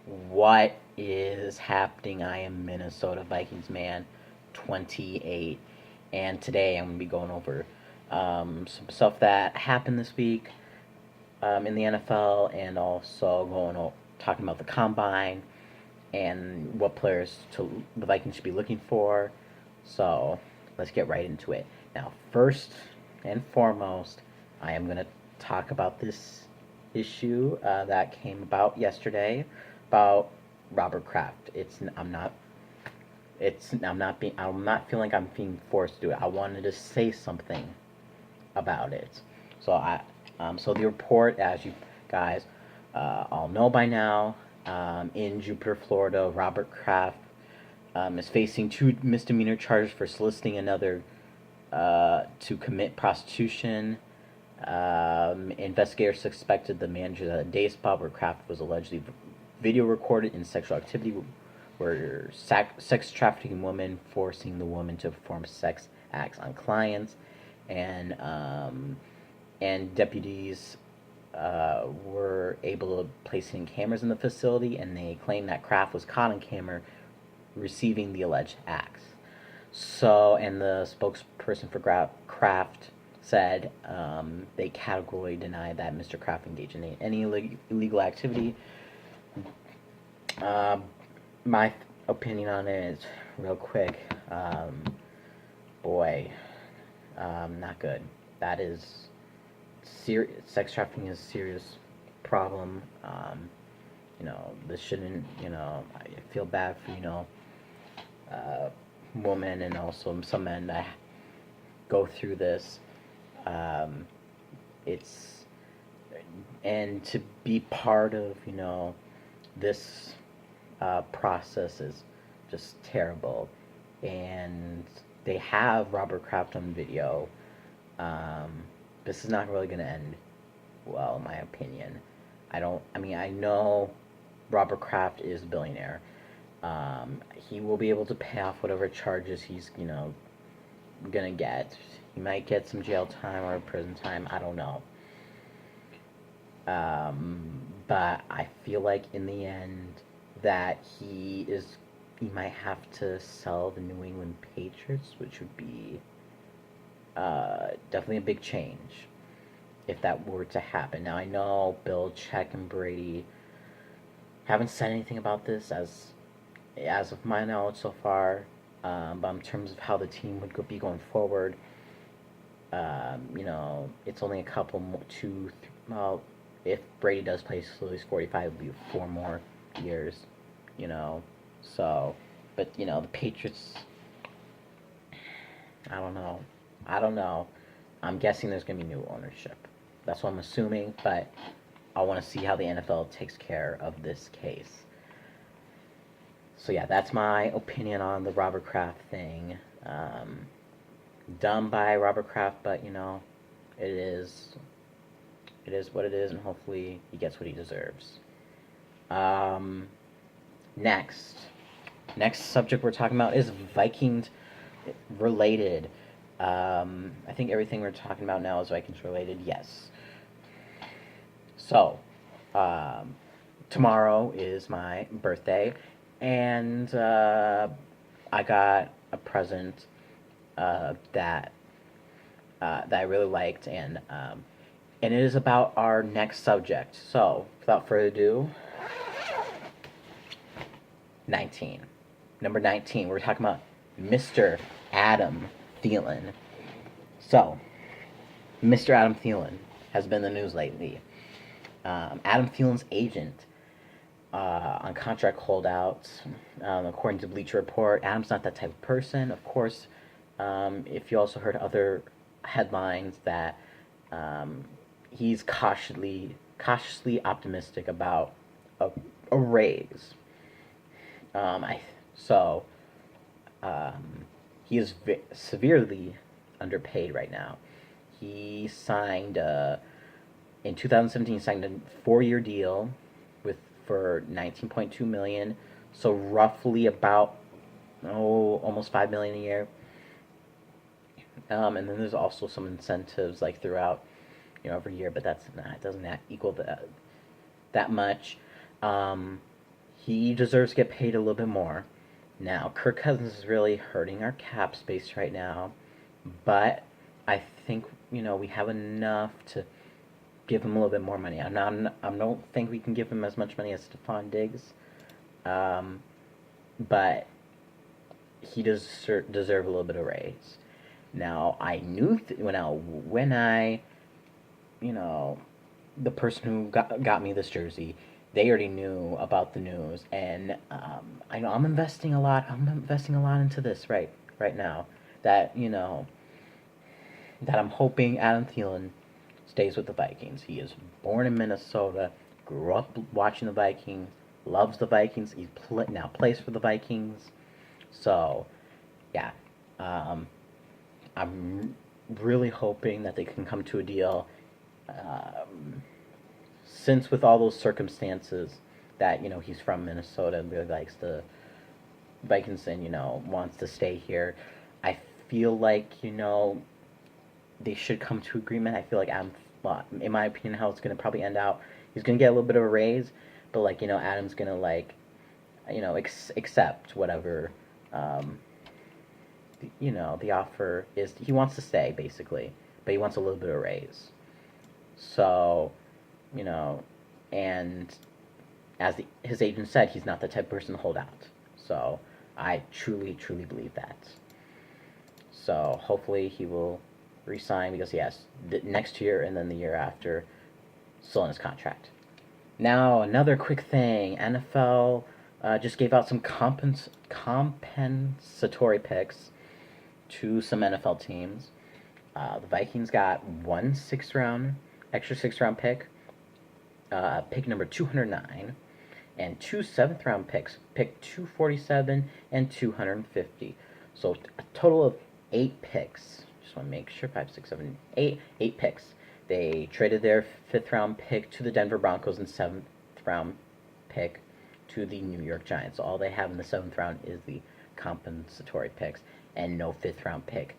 What is happening? I am Minnesota Vikings man 28, and today I'm going to be going over some stuff that happened this week in the NFL, and also talking about the combine and what players the Vikings should be looking for. So let's get right into it. Now, first and foremost, I am going to talk about this issue that came about yesterday about Robert Kraft. I'm not feeling like I'm being forced to do it. I wanted to say something about it. So the report, as you guys all know by now, in Jupiter, Florida, Robert Kraft is facing 2 misdemeanor charges for soliciting another to commit prostitution. Investigators suspected the manager at a day spa where Kraft was allegedly video recorded in sexual activity were sex trafficking women, forcing the woman to perform sex acts on clients, and deputies were able to place in cameras in the facility, and they claimed that Kraft was caught on camera receiving the alleged acts. So, and the spokesperson for Kraft said they categorically denied that Mr. Kraft engaged in any illegal activity. My opinion on it is real quick. Boy, not good. That is sex trafficking is a serious problem. This shouldn't. I feel bad for women and also some men that go through this. It's and to be part of this process is just terrible, and they have Robert Kraft on video. This is not really going to end well, in my opinion. I know Robert Kraft is a billionaire. He will be able to pay off whatever charges he's, gonna get. He might get some jail time or prison time. I don't know. But I feel like in the end that he might have to sell the New England Patriots, which would be definitely a big change if that were to happen. Now I know Bill, Check, and Brady haven't said anything about this as of my knowledge so far. But in terms of how the team would be going forward, it's only a couple more, well, if Brady does play till he's 45, it'll be 4 more years, So, but the Patriots, I don't know. I'm guessing there's gonna be new ownership. That's what I'm assuming, but I want to see how the NFL takes care of this case. So yeah, that's my opinion on the Robert Kraft thing. Done by Robert Kraft, but it is what it is, and hopefully he gets what he deserves. Next subject we're talking about is Vikings related. I think everything we're talking about now is Vikings related. Yes. So, tomorrow is my birthday, and I got a present that I really liked, and it is about our next subject. So, without further ado, 19. Number 19, we're talking about Mr. Adam Thielen. So, Mr. Adam Thielen has been in the news lately. Adam Thielen's agent on contract holdouts, according to Bleacher Report. Adam's not that type of person, of course. If you also heard other headlines that he's cautiously optimistic about a raise. He is severely underpaid right now. He signed in 2017. He signed a 4-year deal for $19.2 million. So roughly about almost $5 million a year. And then there's also some incentives like throughout every year, but it doesn't equal that much. he deserves to get paid a little bit more. Now, Kirk Cousins is really hurting our cap space right now, but I think we have enough to give him a little bit more money. I don't think we can give him as much money as Stephon Diggs, but he does deserve a little bit of raise. Now, I knew when I the person who got me this jersey, they already knew about the news, and I know I'm investing a lot. I'm investing a lot into this right now. That that I'm hoping Adam Thielen stays with the Vikings. He is born in Minnesota, grew up watching the Vikings, loves the Vikings. He now plays for the Vikings. So, yeah, I'm really hoping that they can come to a deal. Since with all those circumstances that he's from Minnesota and really likes the Vikings and wants to stay here, I feel like they should come to agreement. I feel like in my opinion, how it's gonna probably end out, he's gonna get a little bit of a raise, but Adam's gonna accept whatever the offer is. He wants to stay basically, but he wants a little bit of a raise. So, and as his agent said, he's not the type of person to hold out. So I truly, truly believe that. So hopefully he will resign because he has next year and then the year after still in his contract. Now, another quick thing. NFL just gave out some compensatory picks to some NFL teams. The Vikings got one extra sixth round pick, pick number 209, and two seventh round picks, pick 247 and 250. So a total of 8 picks. Just want to make sure 5, 6, 7, 8 picks. They traded their 5th round pick to the Denver Broncos and 7th round pick to the New York Giants. So all they have in the 7th round is the compensatory picks and no 5th round pick.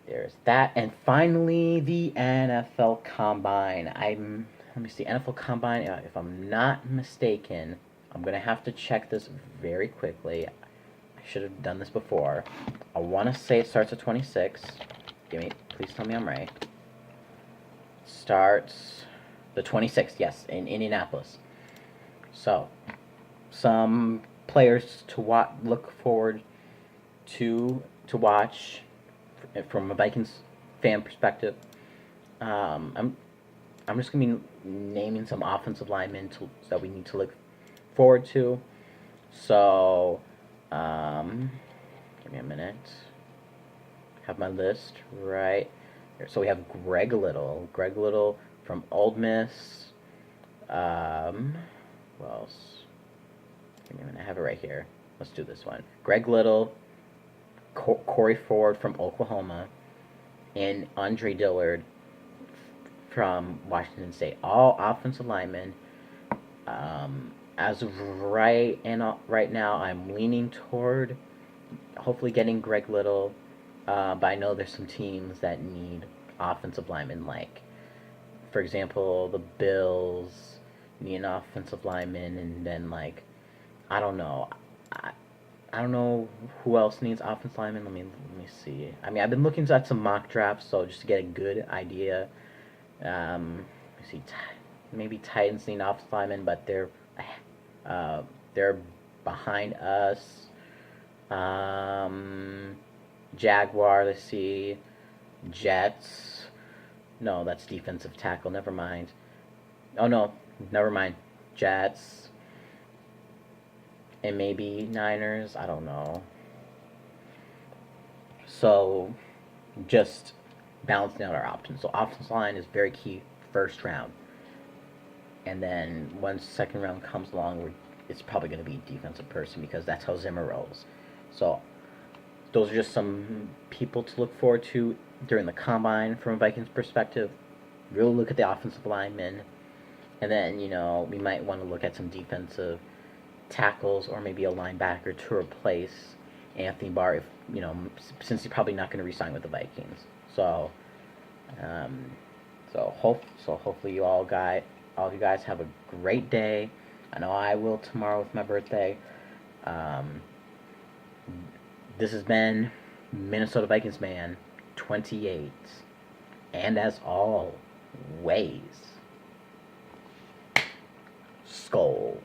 There's that. And finally, the NFL Combine. Let me see, NFL Combine, if I'm not mistaken, I'm going to have to check this very quickly. I should have done this before. I want to say it starts at 26. Please tell me I'm right. Starts the 26th, yes, in Indianapolis. So, some players to look forward to watch from a Vikings fan perspective. I'm just gonna be naming some offensive linemen that we need to look forward to. So, give me a minute. Have my list right here. So we have Greg Little from Ole Miss. Who else? Give me a minute. I have it right here. Let's do this one. Greg Little, Corey Ford from Oklahoma, and Andre Dillard from Washington State. All offensive linemen. As of right now, I'm leaning toward hopefully getting Greg Little. But I know there's some teams that need offensive linemen, like, for example, the Bills need an offensive lineman, and then, I don't know. I don't know who else needs offensive linemen. Let me see. I mean, I've been looking at some mock drafts, so just to get a good idea. Let me see. Maybe Titans need offensive linemen, but they're behind us. Jaguar, let's see. Jets. No, that's defensive tackle. Never mind. Oh, no. Never mind. Jets. And maybe Niners. I don't know. So, just balancing out our options. So, offensive line is very key first round. And then once second round comes along, it's probably going to be defensive person because that's how Zimmer rolls. So, those are just some people to look forward to during the Combine from a Vikings perspective. Really look at the offensive linemen. And then, we might want to look at some defensive tackles or maybe a linebacker to replace Anthony Barr, since he's probably not going to re-sign with the Vikings. So, hopefully all of you guys have a great day. I know I will tomorrow with my birthday. Um, this has been Minnesota Vikings Man 28. And as always, Skull.